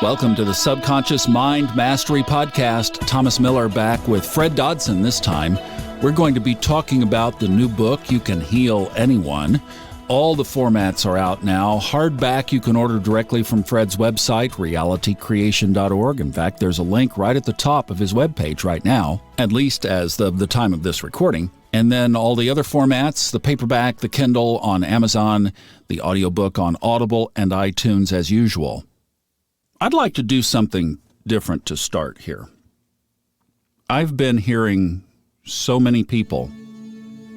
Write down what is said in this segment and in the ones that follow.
Welcome to the Subconscious Mind Mastery Podcast. Thomas Miller back with Fred Dodson this time. We're going to be talking about the new book, You Can Heal Anyone. All the formats are out now. Hardback you can order directly from Fred's website, realitycreation.org. In fact, there's a link right at the top of his webpage right now, at least as the time of this recording. And then all the other formats, the paperback, the Kindle on Amazon, the audiobook on Audible and iTunes as usual. I'd like to do something different to start here. I've been hearing so many people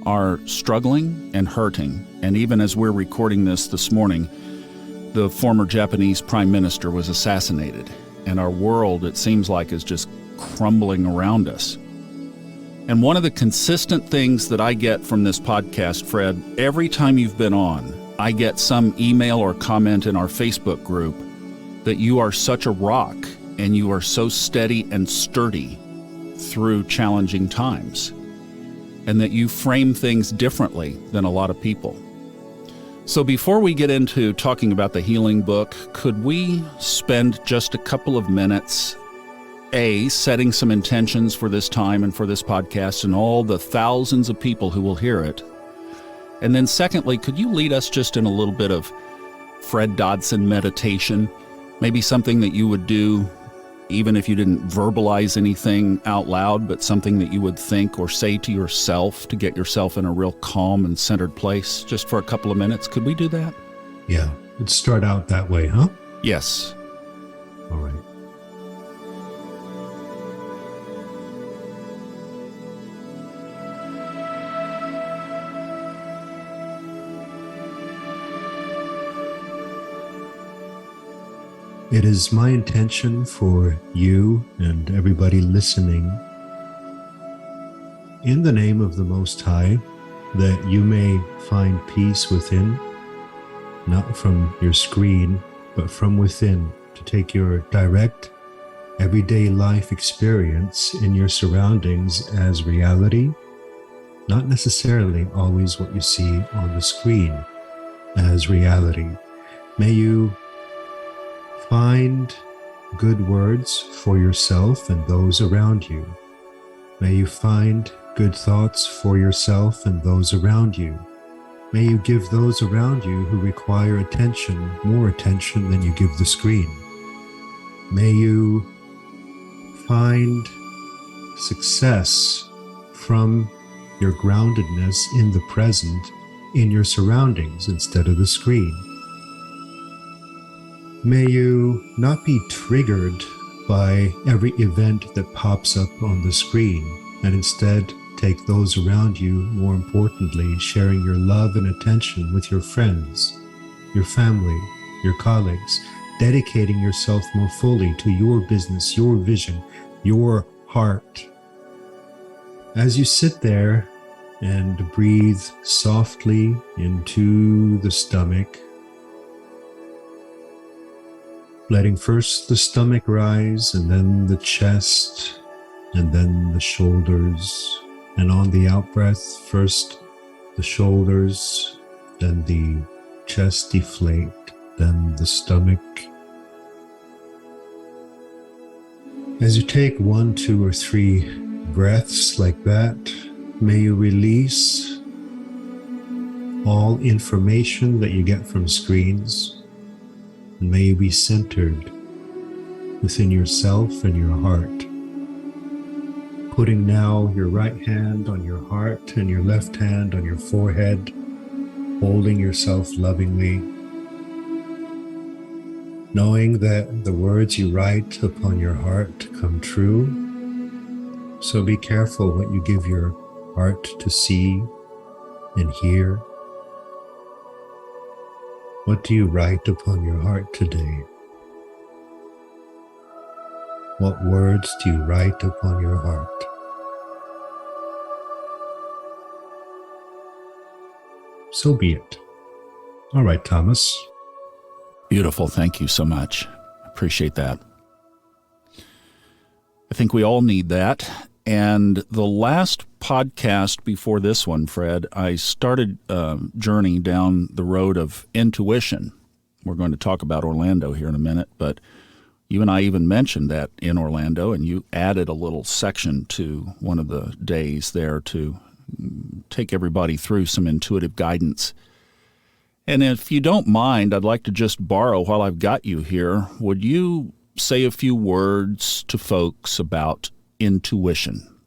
are struggling and hurting, and even as we're recording this morning, the former Japanese prime minister was assassinated, and our world, it seems like, is just crumbling around us. And one of the consistent things that I get from this podcast, Fred, every time you've been on, I get some email or comment in our Facebook group that you are such a rock and you are so steady and sturdy through challenging times, and that you frame things differently than a lot of people. So before we get into talking about the healing book, could we spend just a couple of minutes, setting some intentions for this time and for this podcast and all the thousands of people who will hear it? And then secondly, could you lead us just in a little bit of Fred Dodson meditation? Maybe something that you would do even if you didn't verbalize anything out loud, but something that you would think or say to yourself to get yourself in a real calm and centered place just for a couple of minutes. Could we do that? Yeah, let's start out that way, huh? Yes. All right. It is my intention for you and everybody listening, in the name of the Most High, that you may find peace within, not from your screen, but from within, to take your direct, everyday life experience in your surroundings as reality, not necessarily always what you see on the screen as reality. May you find good words for yourself and those around you. May you find good thoughts for yourself and those around you. May you give those around you who require attention more attention than you give the screen. May you find success from your groundedness in the present, in your surroundings instead of the screen. May you not be triggered by every event that pops up on the screen, and instead take those around you, more importantly, sharing your love and attention with your friends, your family, your colleagues, dedicating yourself more fully to your business, your vision, your heart. As you sit there and breathe softly into the stomach, letting first the stomach rise, and then the chest, and then the shoulders. And on the out-breath, first the shoulders, then the chest deflate, then the stomach. As you take 1, 2, or 3 breaths like that, may you release all information that you get from screens. And may you be centered within yourself and your heart. Putting now your right hand on your heart and your left hand on your forehead, holding yourself lovingly, knowing that the words you write upon your heart come true. So be careful what you give your heart to see and hear. What do you write upon your heart today? What words do you write upon your heart? So be it. All right, Thomas. Beautiful. Thank you so much. Appreciate that. I think we all need that. And the last podcast before this one, Fred, I started a journey down the road of intuition. We're going to talk about Orlando here in a minute, but You and I even mentioned that in Orlando, and you added a little section to one of the days there to take everybody through some intuitive guidance. And if you don't mind, I'd like to just borrow while I've got you here. Would you say a few words to folks about intuition?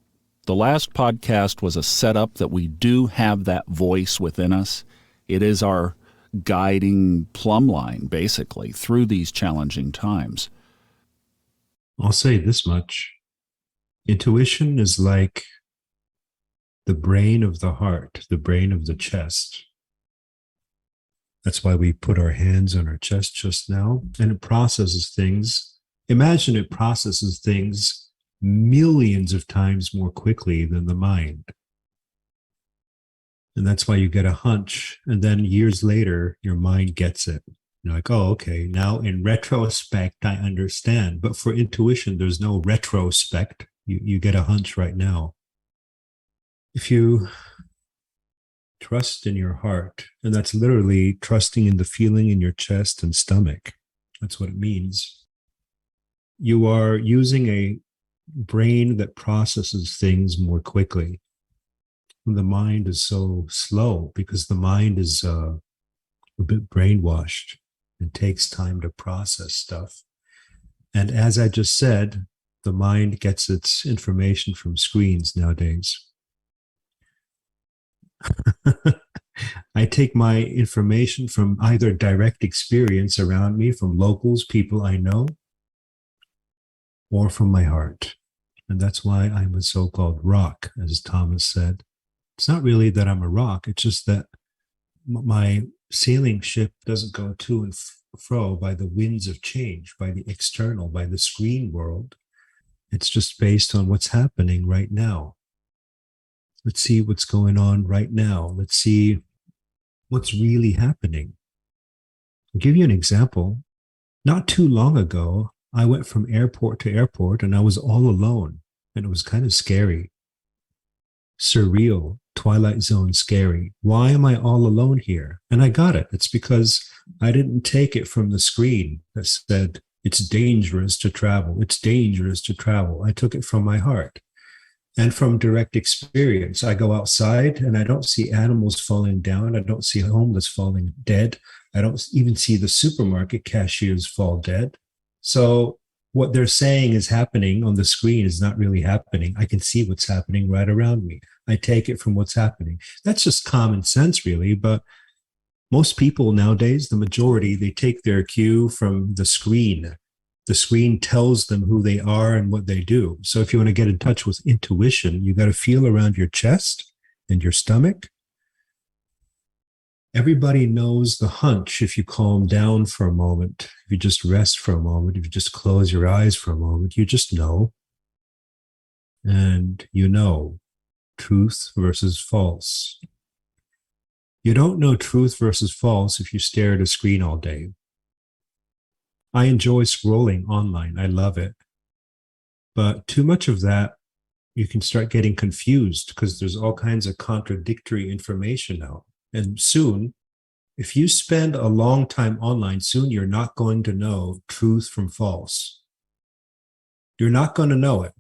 The last podcast was a setup that we do have that voice within us. It is our guiding plumb line, basically, through these challenging times. I'll say this much. Intuition is like the brain of the heart, the brain of the chest. That's why we put our hands on our chest just now, and it processes things. Imagine it processes things millions of times more quickly than the mind. And that's why you get a hunch, and then years later, your mind gets it. You're like, oh, okay, now in retrospect, I understand. But for intuition, there's no retrospect. You get a hunch right now. If you trust in your heart, and that's literally trusting in the feeling in your chest and stomach. That's what it means. You are using a brain that processes things more quickly. The mind is so slow because the mind is a bit brainwashed. It takes time to process stuff. And as I just said, the mind gets its information from screens nowadays. I take my information from either direct experience around me, from locals, people I know, or from my heart. And that's why I'm a so-called rock, as Thomas said. It's not really that I'm a rock. It's just that my sailing ship doesn't go to and fro by the winds of change, by the external, by the screen world. It's just based on what's happening right now. Let's see what's going on right now. Let's see what's really happening. I'll give you an example. Not too long ago, I went from airport to airport and I was all alone, and it was kind of scary. Surreal, Twilight Zone scary. Why am I all alone here? And I got it. It's because I didn't take it from the screen that said, it's dangerous to travel. It's dangerous to travel. I took it from my heart and from direct experience. I go outside and I don't see animals falling down. I don't see homeless falling dead. I don't even see the supermarket cashiers fall dead. So what they're saying is happening on the screen is not really happening. I can see what's happening right around me. I take it from what's happening. That's just common sense, really. But most people nowadays, the majority, they take their cue from the screen. The screen tells them who they are and what they do. So if you want to get in touch with intuition, you got to feel around your chest and your stomach. Everybody knows the hunch if you calm down for a moment, if you just rest for a moment, if you just close your eyes for a moment, you just know. And you know truth versus false. You don't know truth versus false if you stare at a screen all day. I enjoy scrolling online. I love it. But too much of that, you can start getting confused because there's all kinds of contradictory information out. And soon, if you spend a long time online, soon you're not going to know truth from false. You're not going to know it.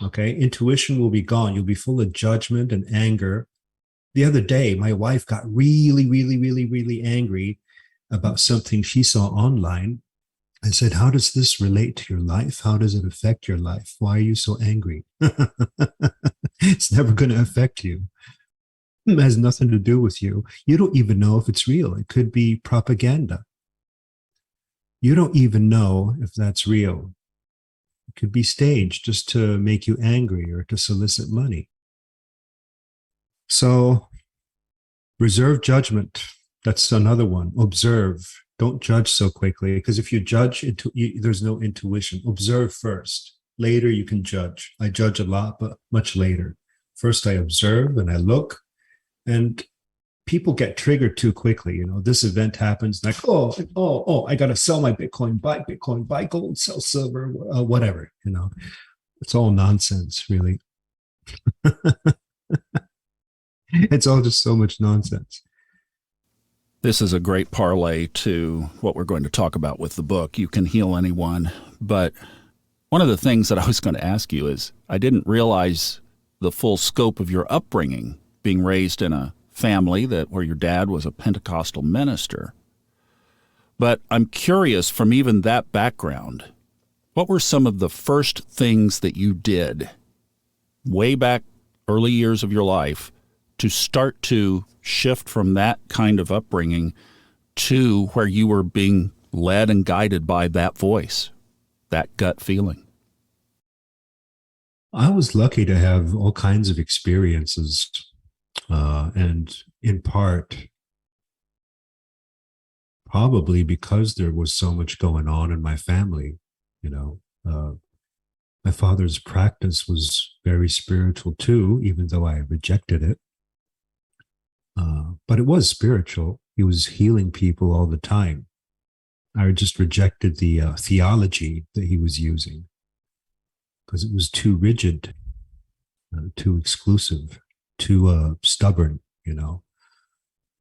Okay? Intuition will be gone. You'll be full of judgment and anger. The other day, my wife got really angry about something she saw online. I said, how does this relate to your life? How does it affect your life? Why are you so angry? It's never going to affect you. It has nothing to do with you. You don't even know if it's real. It could be propaganda. You don't even know if that's real. It could be staged just to make you angry or to solicit money. So, reserve judgment. That's another one. Observe. Don't judge so quickly, because if you judge, there's no intuition. Observe first. Later, you can judge. I judge a lot, but much later. First, I observe and I look, and people get triggered too quickly. You know, this event happens, like, I got to sell my Bitcoin, buy gold, sell silver, whatever. You know, it's all nonsense, really. It's all just so much nonsense. This is a great parlay to what we're going to talk about with the book. You Can Heal Anyone. But one of the things that I was going to ask you is I didn't realize the full scope of your upbringing, being raised in a family where your dad was a Pentecostal minister. But I'm curious, from even that background, what were some of the first things that you did way back early years of your life to start to shift from that kind of upbringing to where you were being led and guided by that voice, that gut feeling? I was lucky to have all kinds of experiences, and in part, probably because there was so much going on in my family. My father's practice was very spiritual too, even though I rejected it. But it was spiritual. He was healing people all the time. I just rejected the theology that he was using because it was too rigid, too exclusive, too stubborn,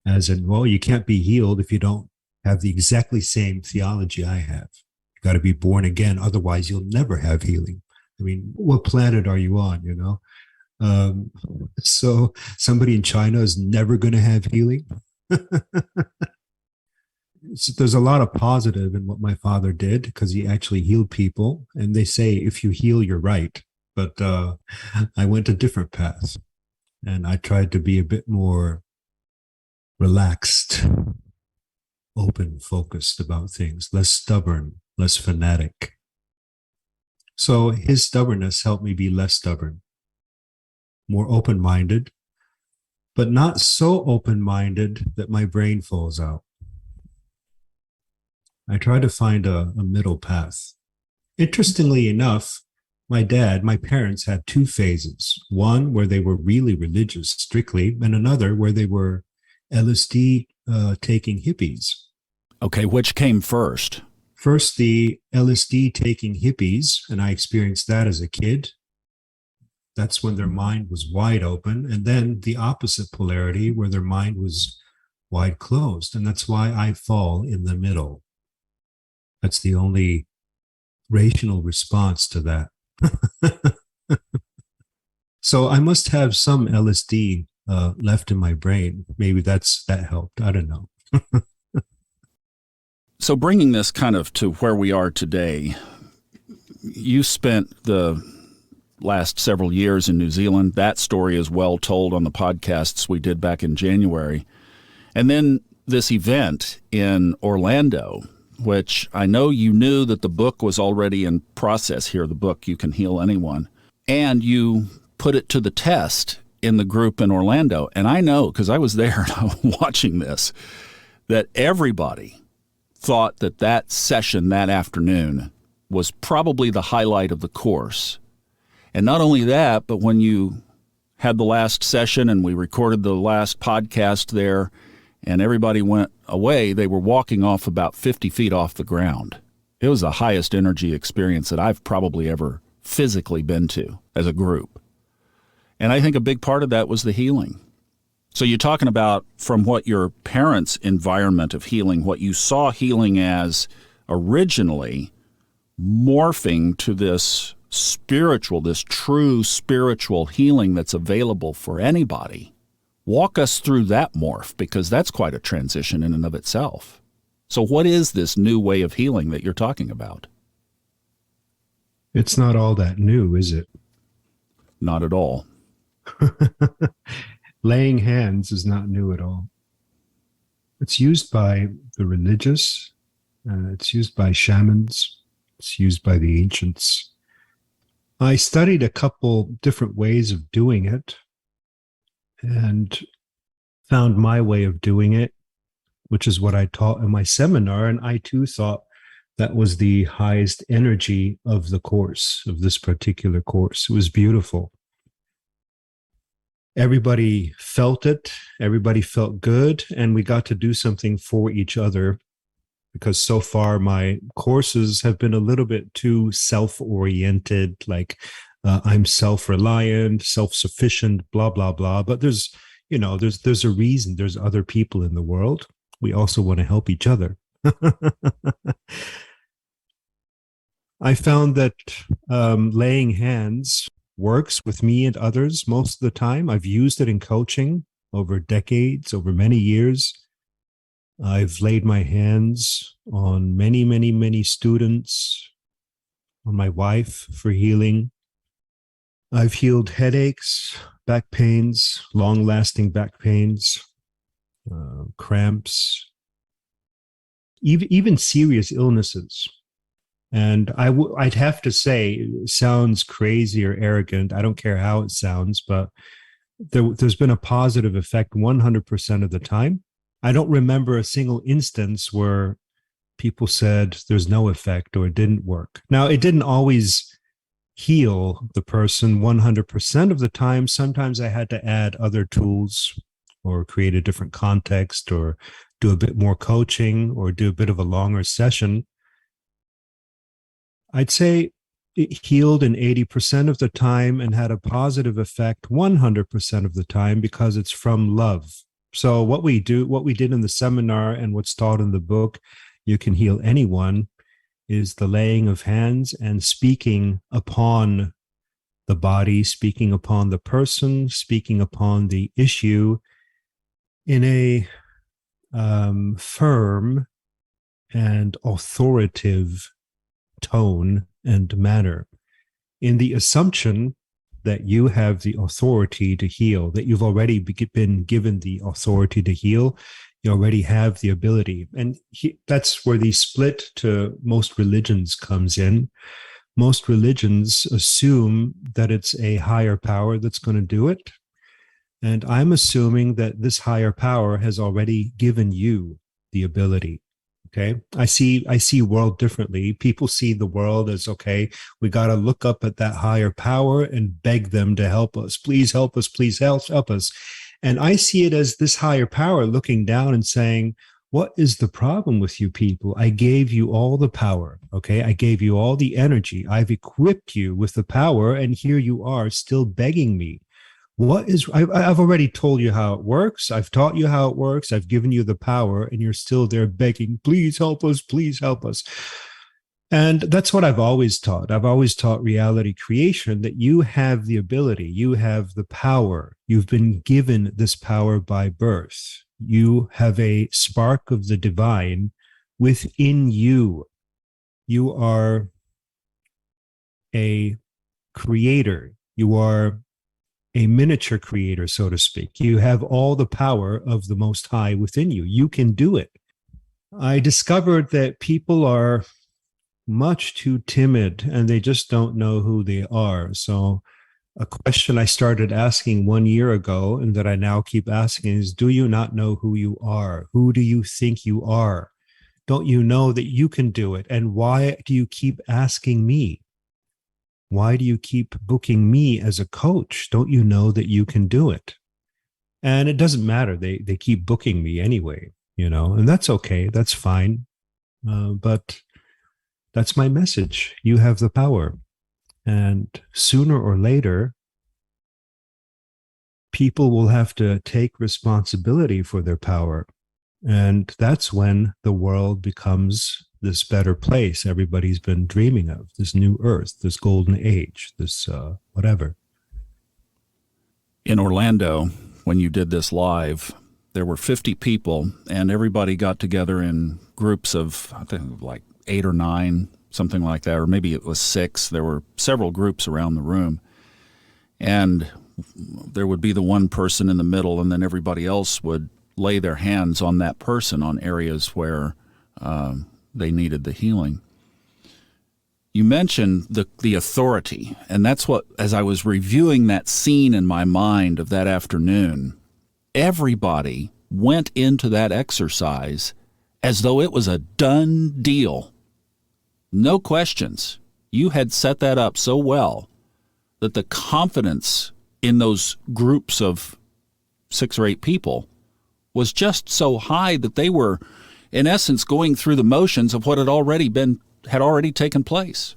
as in, well, you can't be healed if you don't have the exactly same theology I have. You got to be born again. Otherwise, you'll never have healing. I mean, what planet are you on, So somebody in China is never going to have healing. There's a lot of positive in what my father did because he actually healed people. And they say, if you heal, you're right. But I went a different path. And I tried to be a bit more relaxed, open, focused about things, less stubborn, less fanatic. So his stubbornness helped me be less stubborn, more open-minded, but not so open-minded that my brain falls out. I try to find a middle path. Interestingly enough, my parents had two phases. One where they were really religious, strictly, and another where they were LSD taking hippies. Okay, which came first? First, the LSD taking hippies, and I experienced that as a kid. That's when their mind was wide open. And then the opposite polarity, where their mind was wide closed. And that's why I fall in the middle. That's the only rational response to that. So I must have some LSD left in my brain. Maybe that helped. I don't know. So bringing this kind of to where we are today, you spent the last several years in New Zealand. That story is well told on the podcasts we did back in January. And then this event in Orlando, which I know you knew that the book was already in process here, the book You Can Heal Anyone, and you put it to the test in the group in Orlando. And I know, because I was there watching this, that everybody thought that session that afternoon was probably the highlight of the course. And not only that, but when you had the last session and we recorded the last podcast there and everybody went away, they were walking off about 50 feet off the ground. It was the highest energy experience that I've probably ever physically been to as a group. And I think a big part of that was the healing. So you're talking about from what your parents' environment of healing, what you saw healing as originally, morphing to this spiritual, this true spiritual healing that's available for anybody. Walk us through that morph, because that's quite a transition in and of itself. So what is this new way of healing that you're talking about? It's not all that new, is it? Not at all. Laying hands is not new at all. It's used by the religious. It's used by shamans. It's used by the ancients. I studied a couple different ways of doing it and found my way of doing it, which is what I taught in my seminar. And I too thought that was the highest energy of the course, of this particular course. It was beautiful. Everybody felt it. Everybody felt good. And we got to do something for each other, because so far my courses have been a little bit too self-oriented, like I'm self-reliant, self-sufficient, blah, blah, blah. But there's a reason. There's other people in the world. we also want to help each other. I found that laying hands works with me and others most of the time. I've used it in coaching over decades, over many years. I've laid my hands on many, many, many students, on my wife for healing. I've healed headaches, back pains, long-lasting back pains, cramps, even serious illnesses. And I'd have to say, it sounds crazy or arrogant. I don't care how it sounds, but there's been a positive effect 100% of the time. I don't remember a single instance where people said there's no effect or it didn't work. Now, it didn't always heal the person 100% of the time. Sometimes I had to add other tools or create a different context or do a bit more coaching or do a bit of a longer session. I'd say it healed in 80% of the time and had a positive effect 100% of the time because it's from love. So what we did in the seminar and what's taught in the book, You Can Heal Anyone, is the laying of hands and speaking upon the body, speaking upon the person, speaking upon the issue in a firm and authoritative tone and manner, in the assumption that you have the authority to heal, that you've already been given the authority to heal. You already have the ability. And that's where the split to most religions comes in. Most religions assume that it's a higher power that's going to do it. And I'm assuming that this higher power has already given you the ability. Okay. I see world differently. People see the world as, okay, we got to look up at that higher power and beg them to help us. Please help us. Please help us. And I see it as this higher power looking down and saying, what is the problem with you people? I gave you all the power. Okay. I gave you all the energy. I've equipped you with the power. And here you are still begging me. I've already told you how it works. I've taught you how it works. I've given you the power and you're still there begging, please help us, please help us. And that's what I've always taught. I've always taught reality creation, that you have the ability, you have the power. You've been given this power by birth. You have a spark of the divine within you. You are a creator. You are a miniature creator, so to speak. You have all the power of the Most High within you. You can do it. I discovered that people are much too timid and they just don't know who they are. So a question I started asking 1 year ago and that I now keep asking is, do you not know who you are? Who do you think you are? Don't you know that you can do it? And why do you keep asking me? Why do you keep booking me as a coach? Don't you know that you can do it? And it doesn't matter. They keep booking me anyway, and that's okay. That's fine. But that's my message. You have the power. And sooner or later, people will have to take responsibility for their power. And that's when the world becomes this better place everybody's been dreaming of, this new earth, this golden age, this whatever. In Orlando, when you did this live, there were 50 people, and everybody got together in groups of, I think, like 8 or 9, something like that, or maybe it was 6. There were several groups around the room, and there would be the one person in the middle, and then everybody else would lay their hands on that person on areas where they needed the healing. You mentioned the authority, and that's what, as I was reviewing that scene in my mind of that afternoon, everybody went into that exercise as though it was a done deal. No questions. You had set that up so well that the confidence in those groups of 6 or 8 people was just so high that they were, in essence, going through the motions of what had already taken place.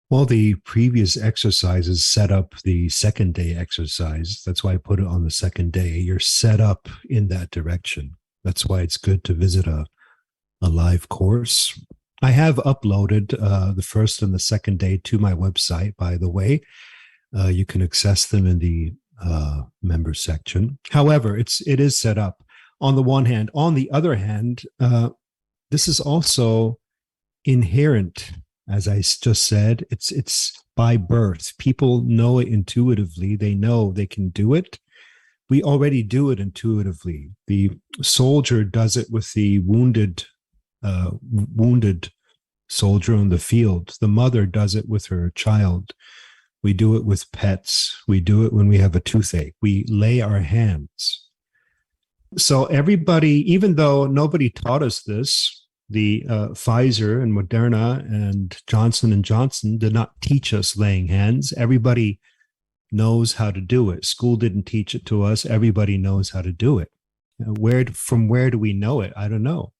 Well, the previous exercises set up the second day exercise. That's why I put it on the second day. You're set up in that direction. That's why it's good to visit a live course. I have uploaded the first and the second day to my website, by the way. You can access them in the member section. However, it is set up on the one hand. On the other hand, this is also inherent, as I just said. It's by birth. People know it intuitively. They know they can do it. We already do it intuitively. The soldier does it with the wounded soldier on the field. The mother does it with her child. We do it with pets. We do it when we have a toothache. We lay our hands. So everybody, even though nobody taught us this, the Pfizer and Moderna and Johnson & Johnson did not teach us laying hands. Everybody knows how to do it. School didn't teach it to us. Everybody knows how to do it. From where do we know it? I don't know.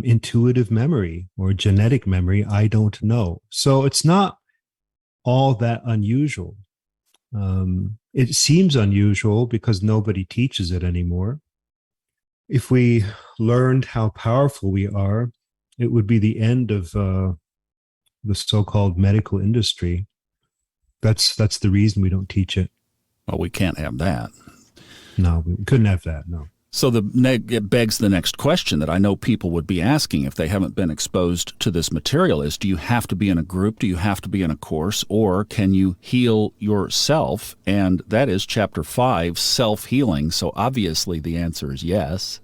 Intuitive memory or genetic memory, I don't know. So it's not all that unusual. It seems unusual because nobody teaches it anymore. If we learned how powerful we are, it would be the end of the so-called medical industry. That's the reason we don't teach it. Well, we can't have that. No, we couldn't have that, no. So it begs the next question that I know people would be asking if they haven't been exposed to this material is, do you have to be in a group? Do you have to be in a course? Or can you heal yourself? And that is Chapter 5, self-healing. So obviously the answer is yes.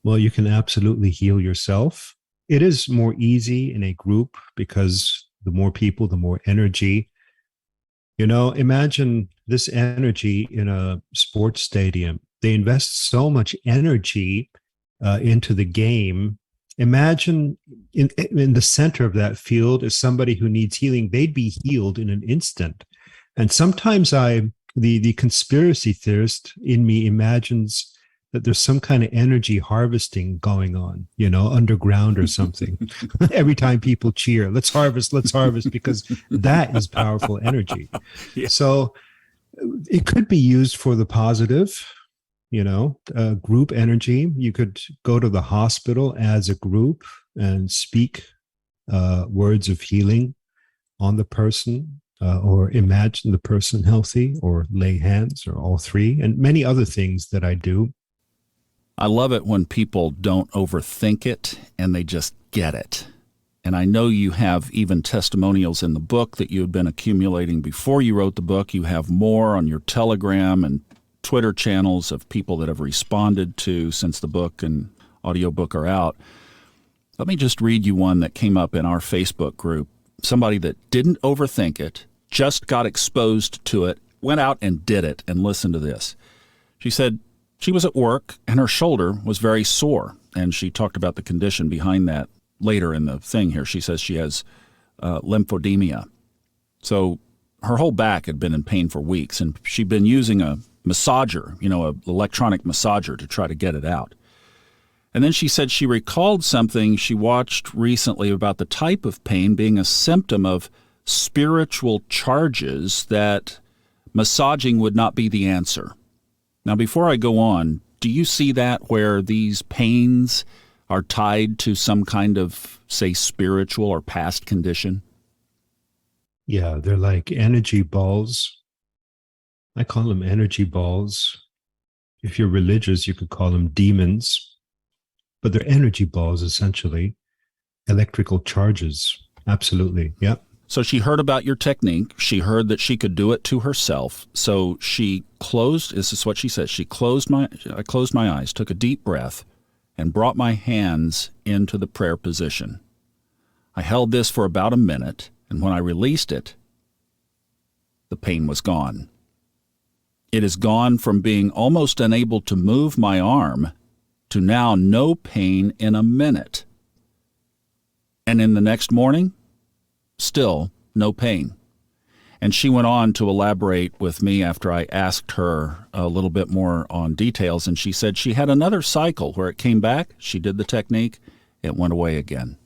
Well, you can absolutely heal yourself. It is more easy in a group because the more people, the more energy. Imagine this energy in a sports stadium. They invest so much energy into the game. Imagine in the center of that field is somebody who needs healing. They'd be healed in an instant. And sometimes the conspiracy theorist in me imagines that there's some kind of energy harvesting going on, underground or something. Every time people cheer, let's harvest, because that is powerful energy. Yeah. So it could be used for the positive. Group energy. You could go to the hospital as a group and speak words of healing on the person, or imagine the person healthy, or lay hands, or all three, and many other things that I do. I love it when people don't overthink it and they just get it. And I know you have even testimonials in the book that you had been accumulating before you wrote the book. You have more on your Telegram and Twitter channels of people that have responded to since the book and audiobook are out. Let me just read you one that came up in our Facebook group. Somebody that didn't overthink it, just got exposed to it, went out and did it, and listen to this. She said she was at work and her shoulder was very sore, and she talked about the condition behind that later in the thing here. She says she has lymphedema. So her whole back had been in pain for weeks, and she'd been using a massager, an electronic massager to try to get it out. And then she said she recalled something she watched recently about the type of pain being a symptom of spiritual charges, that massaging would not be the answer. Now, before I go on, do you see that where these pains are tied to some kind of, say, spiritual or past condition? Yeah, they're like energy balls. I call them energy balls. If you're religious, you could call them demons. But they're energy balls, essentially. Electrical charges. Absolutely. Yeah. So she heard about your technique. She heard that she could do it to herself. So she closed, this is what she said, I closed my eyes, took a deep breath, and brought my hands into the prayer position. I held this for about a minute, and when I released it, the pain was gone. It has gone from being almost unable to move my arm to now no pain in a minute. And in the next morning, still no pain. And she went on to elaborate with me after I asked her a little bit more on details, and she said she had another cycle where it came back, she did the technique, it went away again.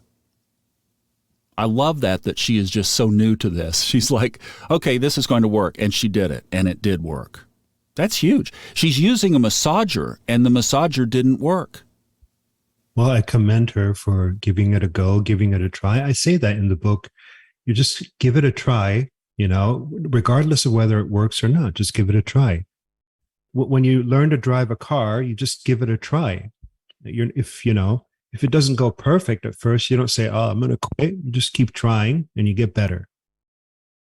I love that she is just so new to this. She's like, okay, this is going to work, and she did it, and it did work. That's huge. She's using a massager, and the massager didn't work. Well, I commend her for giving it a go, giving it a try. I say that in the book. You just give it a try, regardless of whether it works or not, just give it a try. When you learn to drive a car, you just give it a try. If it doesn't go perfect at first, you don't say, "Oh, I'm going to quit." You just keep trying and you get better.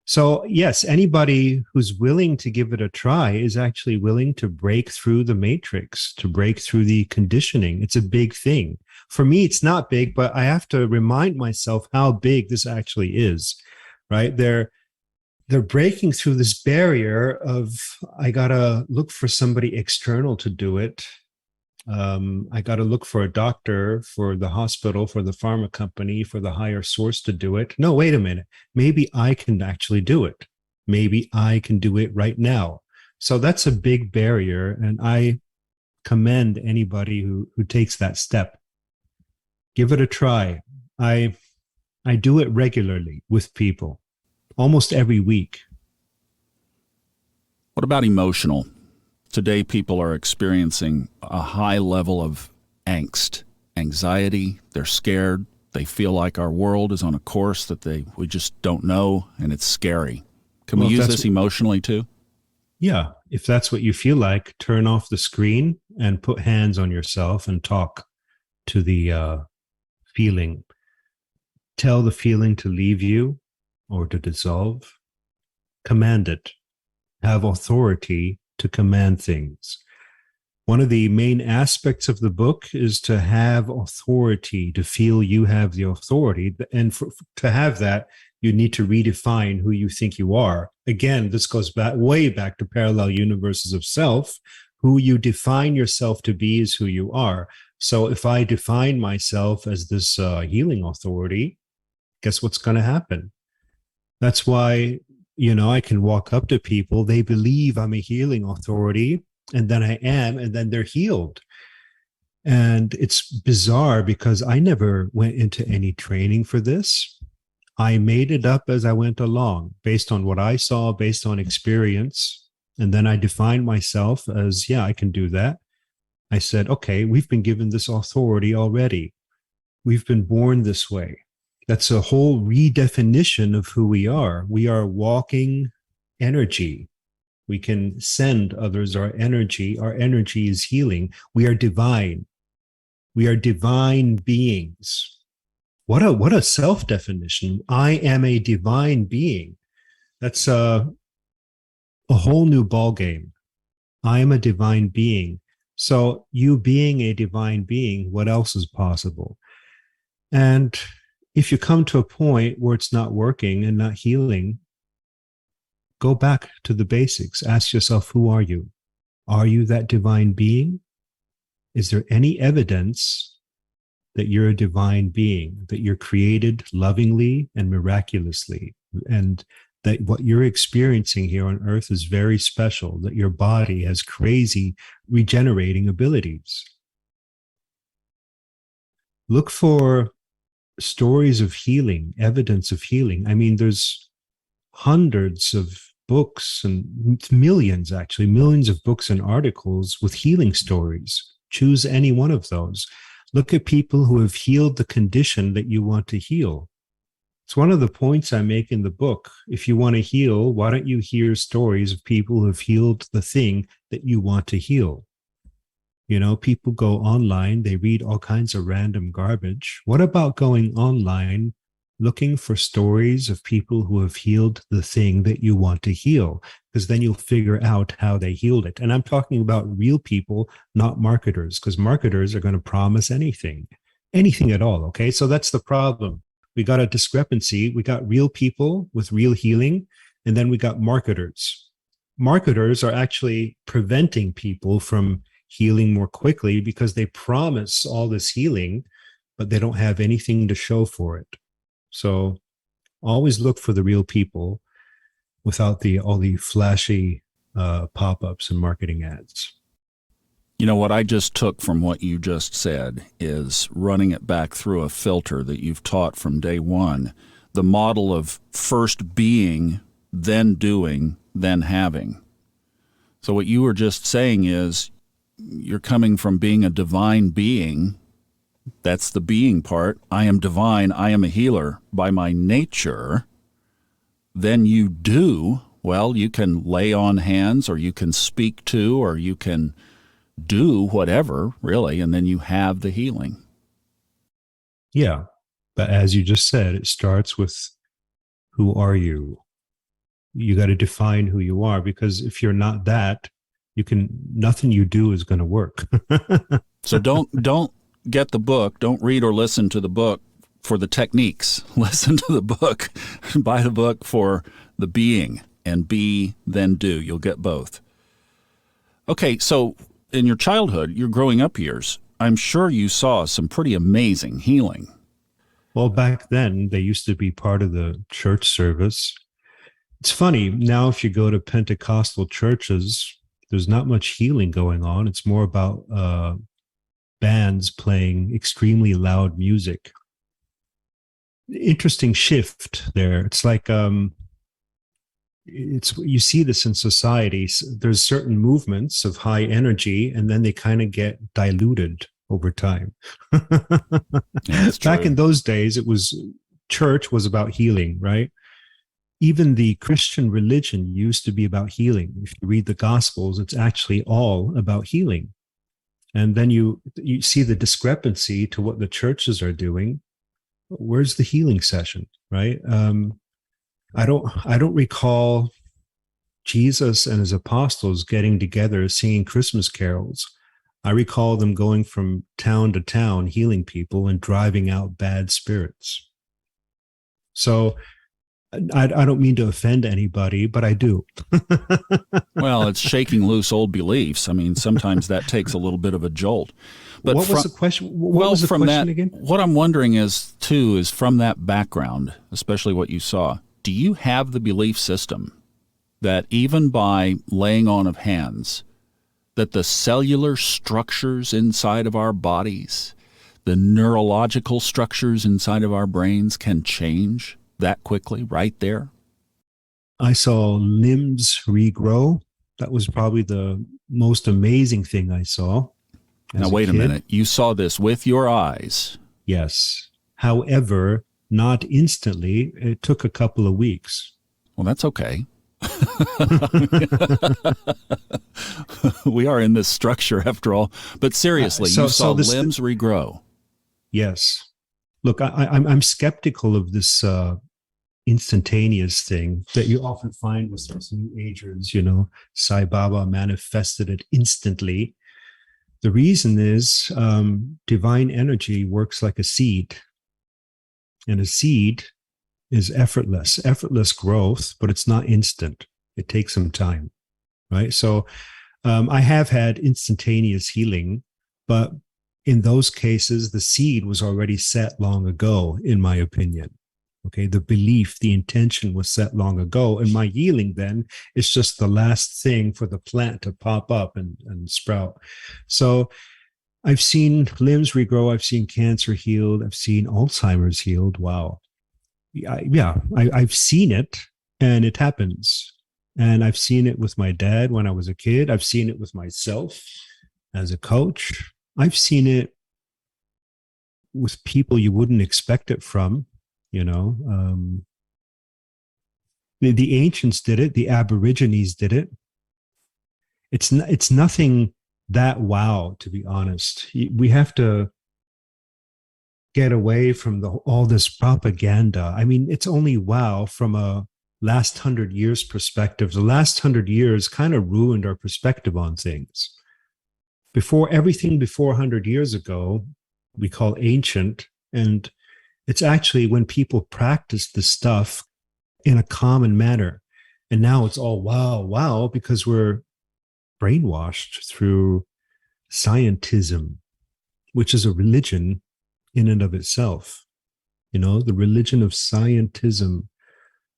So yes, anybody who's willing to give it a try is actually willing to break through the matrix, to break through the conditioning. It's a big thing. For me, it's not big, but I have to remind myself how big this actually is, right? They're breaking through this barrier of, I got to look for somebody external to do it. I got to look for a doctor, for the hospital, for the pharma company, for the higher source to do it. No, wait a minute. Maybe I can actually do it. Maybe I can do it right now. So that's a big barrier. And I commend anybody who takes that step. Give it a try. I do it regularly with people, almost every week. What about emotional? Today, people are experiencing a high level of angst, anxiety. They're scared. They feel like our world is on a course that we just don't know, and it's scary. Can we use this emotionally too? Yeah. If that's what you feel like, turn off the screen and put hands on yourself and talk to the feeling. Tell the feeling to leave you or to dissolve. Command it. Have authority to command things. One of the main aspects of the book is to have authority, to feel you have the authority. And to have that, you need to redefine who you think you are. Again, this goes way back to parallel universes of self. Who you define yourself to be is who you are. So if I define myself as this healing authority, guess what's going to happen? That's why I can walk up to people, they believe I'm a healing authority, and then I am, and then they're healed. And it's bizarre because I never went into any training for this. I made it up as I went along, based on what I saw, based on experience. And then I defined myself as, yeah, I can do that. I said, okay, we've been given this authority already. We've been born this way. That's a whole redefinition of who we are. We are walking energy. We can send others our energy. Our energy is healing. We are divine. We are divine beings. What a self-definition. I am a divine being. That's a whole new ballgame. I am a divine being. So you being a divine being, what else is possible? And if you come to a point where it's not working and not healing, go back to the basics. Ask yourself, who are you? Are you that divine being? Is there any evidence that you're a divine being, that you're created lovingly and miraculously, and that what you're experiencing here on earth is very special, that your body has crazy regenerating abilities? Look for stories of healing, evidence of healing. I mean, there's hundreds of books and millions of books and articles with healing stories. Choose any one of those. Look at people who have healed the condition that you want to heal. It's one of the points I make in the book. If you want to heal, why don't you hear stories of people who have healed the thing that you want to heal? People go online, they read all kinds of random garbage. What about going online, looking for stories of people who have healed the thing that you want to heal? Because then you'll figure out how they healed it. And I'm talking about real people, not marketers, because marketers are going to promise anything at all. Okay, so that's the problem. We got a discrepancy. We got real people with real healing, and then we got marketers. Marketers are actually preventing people from healing more quickly because they promise all this healing, but they don't have anything to show for it. So always look for the real people without all the flashy pop-ups and marketing ads. What I just took from what you just said is running it back through a filter that you've taught from day one, the model of first being, then doing, then having. So what you were just saying is you're coming from being a divine being. That's the being part. I am divine. I am a healer by my nature. Then you do, well, you can lay on hands, or you can speak to, or you can do whatever, really, and then you have the healing. Yeah. But as you just said, it starts with, who are you? You got to define who you are, because if you're not that, nothing you do is going to work. So don't get the book. Don't read or listen to the book for the techniques. Listen to the book. Buy the book for the being, and be, then do. You'll get both. Okay, so in your childhood, your growing up years, I'm sure you saw some pretty amazing healing. Well, back then, they used to be part of the church service. It's funny, now if you go to Pentecostal churches, there's not much healing going on. It's more about bands playing extremely loud music. Interesting shift there. It's like you see this in society. There's certain movements of high energy, and then they kind of get diluted over time. Yeah, back in those days, church was about healing, right? Even the Christian religion used to be about healing. If you read the Gospels, it's actually all about healing. And then you see the discrepancy to what the churches are doing. Where's the healing session, right? I don't recall Jesus and his apostles getting together singing Christmas carols. I recall them going from town to town healing people and driving out bad spirits. So I don't mean to offend anybody, but I do. Well, it's shaking loose old beliefs. I mean, sometimes that takes a little bit of a jolt. But what was the question? What was the question again? What I'm wondering is from that background, especially what you saw, do you have the belief system that even by laying on of hands, that the cellular structures inside of our bodies, the neurological structures inside of our brains can change that quickly right there? I saw limbs regrow. That was probably the most amazing thing I saw. Now, wait a minute. You saw this with your eyes. Yes. However, not instantly. It took a couple of weeks. Well, that's okay. We are in this structure after all. But seriously, you saw limbs regrow. Yes. Look, I'm skeptical of this instantaneous thing that you often find with these new agers. Sai Baba manifested it instantly. The reason is divine energy works like a seed. And a seed is effortless growth, but it's not instant. It takes some time, right? So I have had instantaneous healing, but in those cases, the seed was already set long ago, in my opinion. Okay, the belief, the intention was set long ago. And my healing then is just the last thing for the plant to pop up and sprout. So I've seen limbs regrow. I've seen cancer healed. I've seen Alzheimer's healed. Wow. I've seen it, and it happens. And I've seen it with my dad when I was a kid. I've seen it with myself as a coach. I've seen it with people you wouldn't expect it from. The ancients did it. The Aborigines did it. It's nothing that wow, to be honest. We have to get away from all this propaganda. I mean, it's only wow from a last 100 years perspective. The last 100 years kind of ruined our perspective on things. Everything before 100 years ago, we call ancient, and it's actually when people practice the stuff in a common manner. And now it's all wow, because we're brainwashed through scientism, which is a religion in and of itself. The religion of scientism,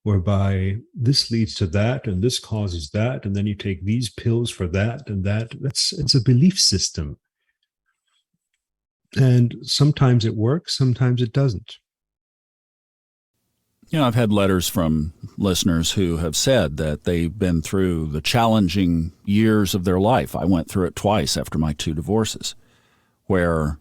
whereby this leads to that and this causes that, and then you take these pills for that and that. It's a belief system. And sometimes it works, sometimes it doesn't. I've had letters from listeners who have said that they've been through the challenging years of their life. I went through it twice after my 2 divorces, where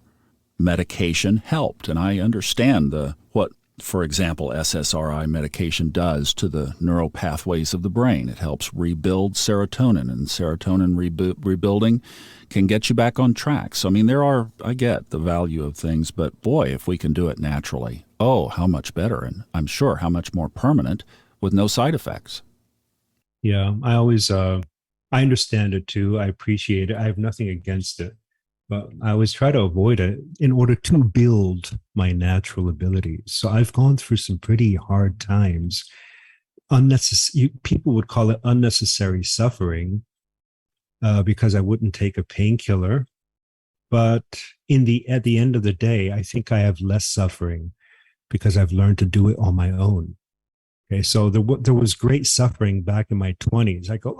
medication helped. And I understand what, for example, SSRI medication does to the neural pathways of the brain. It helps rebuild serotonin, and serotonin rebuilding can get you back on track. So, I get the value of things, but boy, if we can do it naturally, oh, how much better. And I'm sure how much more permanent with no side effects. Yeah, I understand it too. I appreciate it. I have nothing against it. But I always try to avoid it in order to build my natural abilities. So I've gone through some pretty hard times. People would call it unnecessary suffering because I wouldn't take a painkiller. But at the end of the day, I think I have less suffering because I've learned to do it on my own. Okay, so there was great suffering back in my 20s. I go,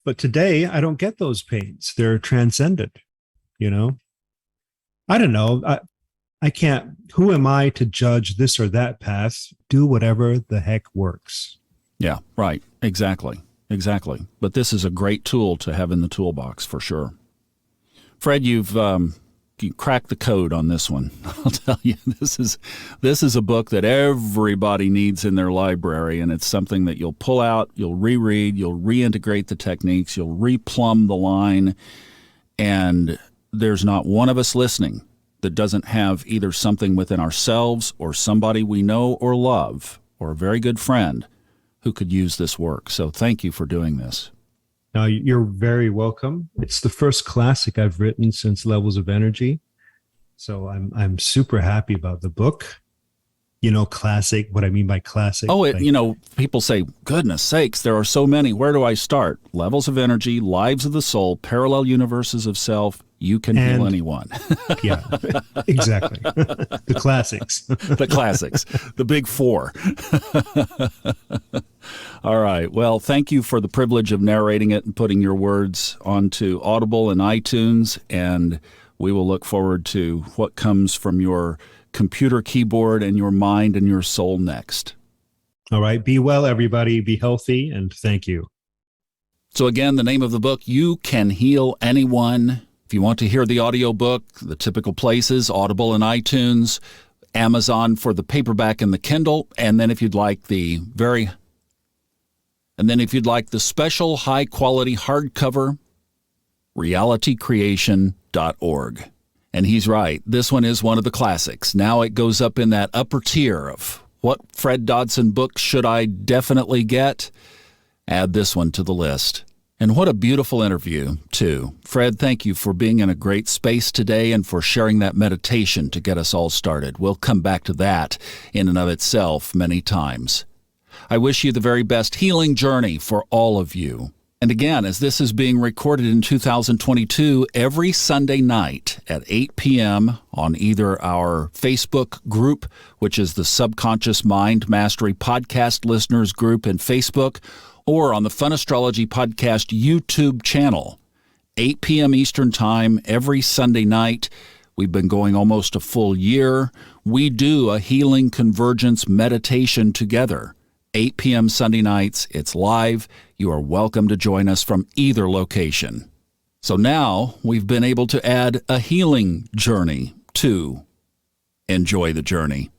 but today, I don't get those pains. They're transcended, I don't know. I can't, who am I to judge this or that path? Do whatever the heck works. Yeah, right. Exactly. But this is a great tool to have in the toolbox for sure. Fred, you cracked the code on this one. I'll tell you, this is a book that everybody needs in their library, and it's something that you'll pull out, you'll reread, you'll reintegrate the techniques, you'll replumb the line, and there's not one of us listening that doesn't have either something within ourselves or somebody we know or love or a very good friend who could use this work. So thank you for doing this. No, you're very welcome. It's the first classic I've written since Levels of Energy. So I'm super happy about the book. Classic, what I mean by classic. Oh, people say, goodness sakes, there are so many. Where do I start? Levels of Energy, Lives of the Soul, Parallel Universes of Self, You Can Heal Anyone. Yeah, exactly. The classics. The classics. The big 4. All right. Well, thank you for the privilege of narrating it and putting your words onto Audible and iTunes, and we will look forward to what comes from your computer keyboard and your mind and your soul next. All right. Be well, everybody. Be healthy, and thank you. So again, the name of the book, You Can Heal Anyone. If you want to hear the audiobook, the typical places, Audible and iTunes, Amazon for the paperback and the Kindle, and then if you'd like the special high-quality hardcover, realitycreation.org. And he's right. This one is one of the classics. Now it goes up in that upper tier of what Fred Dodson books should I definitely get? Add this one to the list. And what a beautiful interview, too. Fred, thank you for being in a great space today and for sharing that meditation to get us all started. We'll come back to that in and of itself many times. I wish you the very best healing journey for all of you. And again, as this is being recorded in 2022, every Sunday night at 8 p.m. on either our Facebook group, which is the Subconscious Mind Mastery Podcast Listeners Group in Facebook, or on the Fun Astrology Podcast YouTube channel, 8 p.m. Eastern Time every Sunday night. We've been going almost a full year. We do a healing convergence meditation together. 8 p.m. Sunday nights. It's live. You are welcome to join us from either location. So now we've been able to add a healing journey too. Enjoy the journey.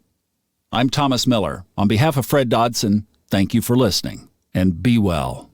I'm Thomas Miller. On behalf of Fred Dodson, thank you for listening, and be well.